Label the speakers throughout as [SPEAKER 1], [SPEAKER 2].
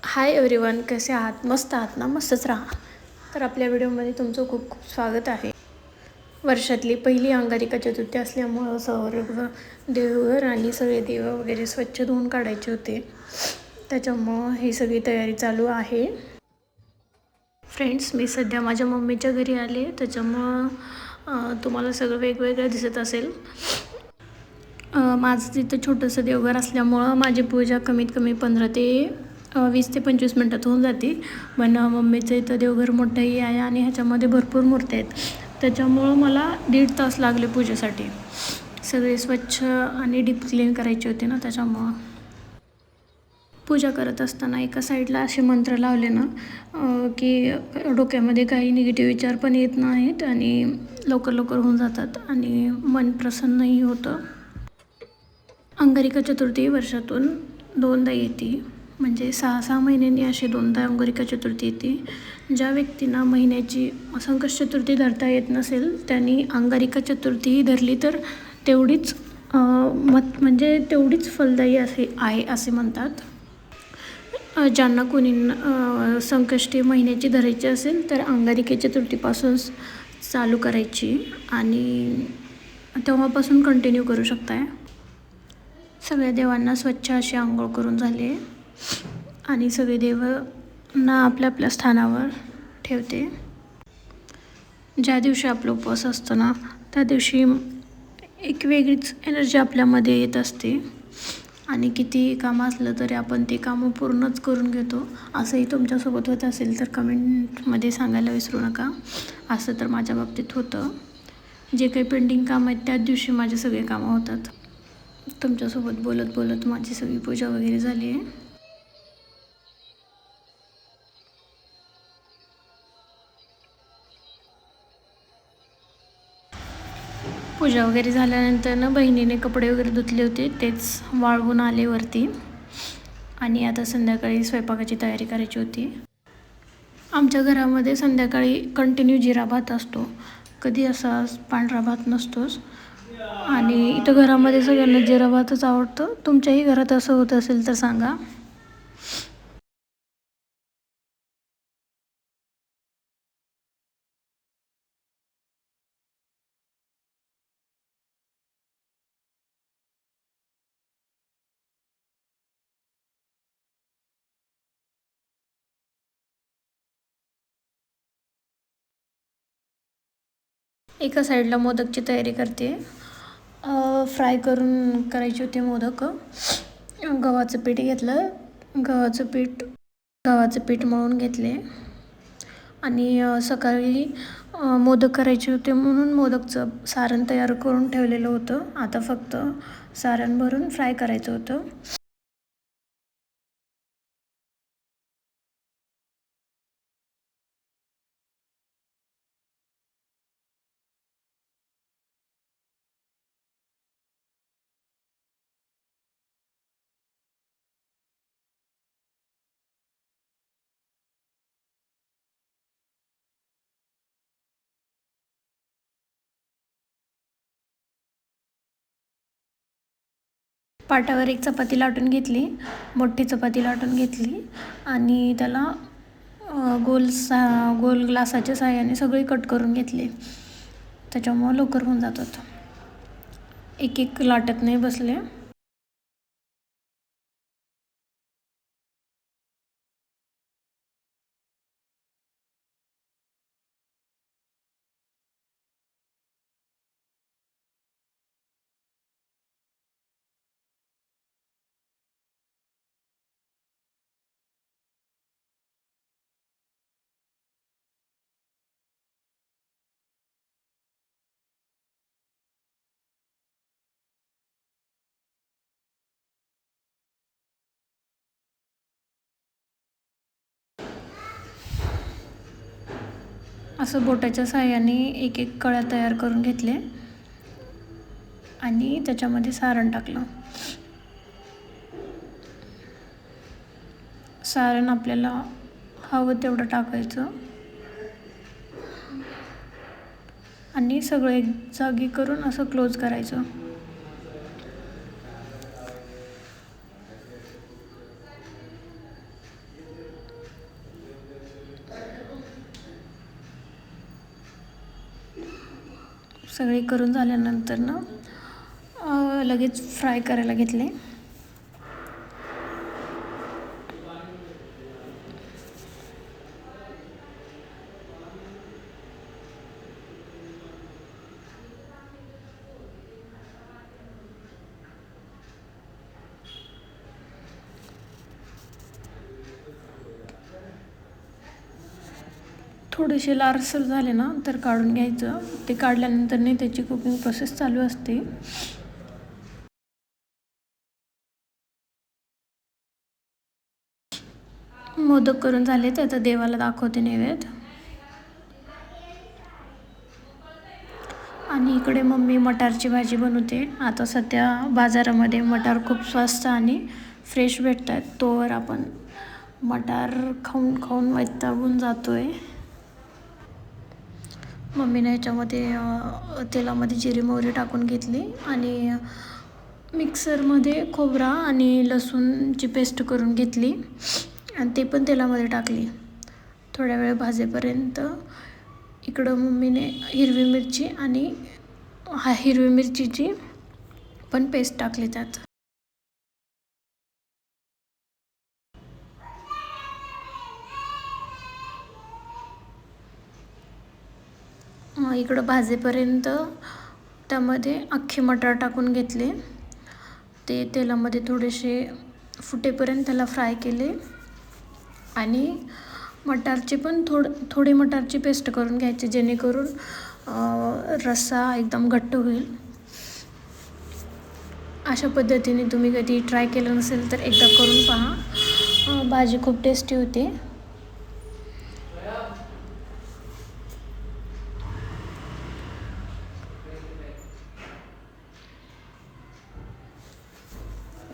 [SPEAKER 1] Hi everyone, कसे आहात? मस्त आहात ना? मस्तच राहा. तर आपल्या व्हिडिओमध्ये तुमचं खूप खूप स्वागत आहे. वर्षातली पहिली अंगारिका चतुर्थी असल्यामुळं सर्व देवघर आणि सगळे देव वगैरे स्वच्छ धुवून काढायचे होते. त्याच्यामुळं ही सगळी तयारी चालू आहे. फ्रेंड्स, मी सध्या माझ्या मम्मीच्या घरी आले, त्याच्यामुळं तुम्हाला सगळं वेगवेगळं दिसत असेल. माझं तिथं छोटंसं देवघर असल्यामुळं माझी पूजा कमीत कमी 20 ते 25 मिनटात होऊन जाते. पण मम्मीचं इथं देवघर मोठंही आहे आणि ह्याच्यामध्ये भरपूर मूर्त्या आहेत. त्याच्यामुळं मला 1.5 तास लागले पूजेसाठी. सगळे स्वच्छ आणि डीप क्लीन करायचे होते ना, त्याच्यामुळं. पूजा करत असताना एका साईडला असे मंत्र लावले ना की डोक्यामध्ये काही निगेटिव्ह विचार पण येत नाहीत आणि लवकर लवकर होऊन जातात आणि मन प्रसन्नही होतं. अंगारिका चतुर्थी वर्षातून 2दा येते, म्हणजे 6-6 महिन्यांनी अशी 2दा अंगारिका चतुर्थी येते. ज्या व्यक्तींना महिन्याची संकष्ट चतुर्थी धरता येत नसेल त्यांनी अंगारिका चतुर्थी धरली तर तेवढीच म्हणजे तेवढीच फलदायी आहे असे म्हणतात. ज्यांना कोणी संकष्टी महिन्याची धरायची असेल तर अंगारिका चतुर्थीपासून चालू करायची आणि तेव्हापासून कंटिन्यू करू शकताय. सगळ्या देवांना स्वच्छ अशी आंघोळ करून झाले आणि सगळे देवांना आपल्या आपल्या स्थानावर ठेवते. ज्या दिवशी आपला उपवास असतो ना, त्या दिवशी एक वेगळीच एनर्जी आपल्यामध्ये येत असते आणि कितीही कामं असलं तरी आपण ते कामं पूर्णच करून घेतो. असंही तुमच्यासोबत होत असेल तर कमेंटमध्ये सांगायला विसरू नका. असं तर माझ्या बाबतीत होतं. जे काही पेंडिंग कामं आहेत त्याच दिवशी माझे सगळे कामं होतात. तुमच्यासोबत बोलत बोलत माझी सगळी पूजा वगैरे झाली आहे. पूजा वगैरे झाल्यानंतर ना बहिणीने कपडे वगैरे धुतले होते, तेच वाळवून आले वरती आणि आता संध्याकाळी स्वयंपाकाची तयारी करायची होती. आमच्या घरामध्ये संध्याकाळी कंटिन्यू जिरा भात असतो, कधी असा पांढरा भात नसतोच. आणि इथं घरामध्ये सगळ्यांना जिरा भातच आवडतं. तुमच्याही घरात असं होत असेल तर सांगा. एका साईडला मोदकची तयारी करते. फ्राय करून करायचे होते मोदक. गव्हाचं पीठ घेतलं, गव्हाचं पीठ मळून घेतले आणि सकाळी मोदक करायचे होते म्हणून मोदकचं सारण तयार करून ठेवलेलं होतं. आता फक्त सारण भरून फ्राय करायचं होतं. पाटावर एक चपाती लाटून घेतली, मोठी चपाती लाटून घेतली आणि त्याला गोल ग्लासाच्या साहाय्याने सगळे कट करून घेतले. त्याच्यामुळं लवकर होऊन जातात. एक एक लाटत नाही बसले. असं बोटाच्या साहाय्याने एक एक कळ्या तयार करून घेतले आणि त्याच्यामध्ये सारण टाकलं. सारण आपल्याला हवं तेवढं टाकायचं आणि सगळं एक जागी करून असं क्लोज करायचं. सगळे करून झाल्यानंतर ना लगेच फ्राय करायला घेतले. थोडेसे लालसर झाले ना तर काढून घ्यायचं. ते काढल्यानंतर नाही त्याची कुकिंग प्रोसेस चालू असते. मोदक करून झाले तर आता देवाला दाखवते नैवेद्य. आणि इकडे मम्मी मटारची भाजी बनवते. आता सध्या बाजारामध्ये मटार खूप स्वस्त आणि फ्रेश भेटतात. तोवर आपण मटार खाऊन खाऊन वैतागून जातोय. मम्मीने याच्यामध्ये तेलामध्ये जिरी मोहरी टाकून घेतली आणि मिक्सरमध्ये खोबरा आणि लसूणची पेस्ट करून घेतली आणि ते पण तेलामध्ये टाकली. थोड्या वेळ भाजेपर्यंत इकडं मम्मीने हिरवी मिरची आणि हिरवी मिरचीची पण पेस्ट टाकली त्यात. इकडं भाजेपर्यंत त्यामध्ये अख्खे मटार टाकून घेतले. ते तेलामध्ये थोडेसे फुटेपर्यंत त्याला फ्राय केले आणि मटारची पण थोडी मटारची पेस्ट करून घ्यायची, जेणेकरून रस्सा एकदम घट्ट होईल. अशा पद्धतीने तुम्ही कधी ट्राय केलं नसेल तर एकदा करून पहा. भाजी खूप टेस्टी होते.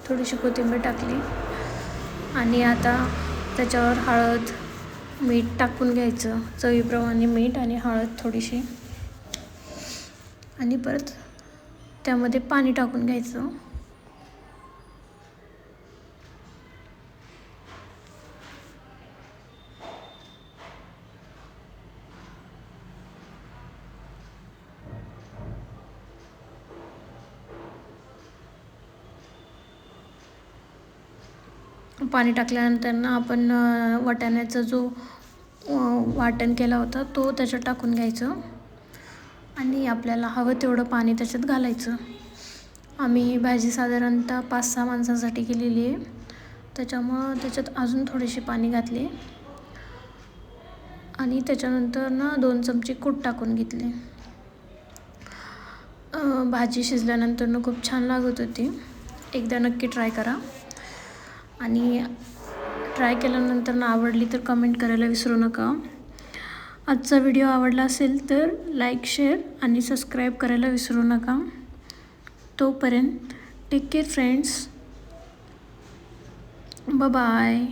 [SPEAKER 1] थोडीशी कोथिंबीर टाकली आणि आता त्याच्यावर हळद मीठ टाकून घ्यायचं. चवीप्रमाणे मीठ आणि हळद थोडीशी आणि परत त्यामध्ये पाणी टाकून घ्यायचं. पाणी टाकल्यानंतर ना आपण वाटाण्याचा जो वाटण केला होता तो त्याच्यात टाकून घ्यायचं आणि आपल्याला हवं तेवढं पाणी त्याच्यात घालायचं. आम्ही ही भाजी साधारणतः 5-6 माणसांसाठी केलेली आहे, त्याच्यामुळं त्याच्यात अजून थोडेसे पाणी घातले आणि त्याच्यानंतर ना 2 चमचे कूट टाकून घेतले. भाजी शिजल्यानंतर ना खूप छान लागत होती. एकदा नक्की ट्राय करा आणि ट्राय केल्यानंतर ना आवडली तर कमेंट करायला विसरू नका. आजचा व्हिडिओ आवडला असेल तर लाईक, शेअर आणि सबस्क्राईब करायला विसरू नका. तोपर्यंत टेक केअर फ्रेंड्स. बाय.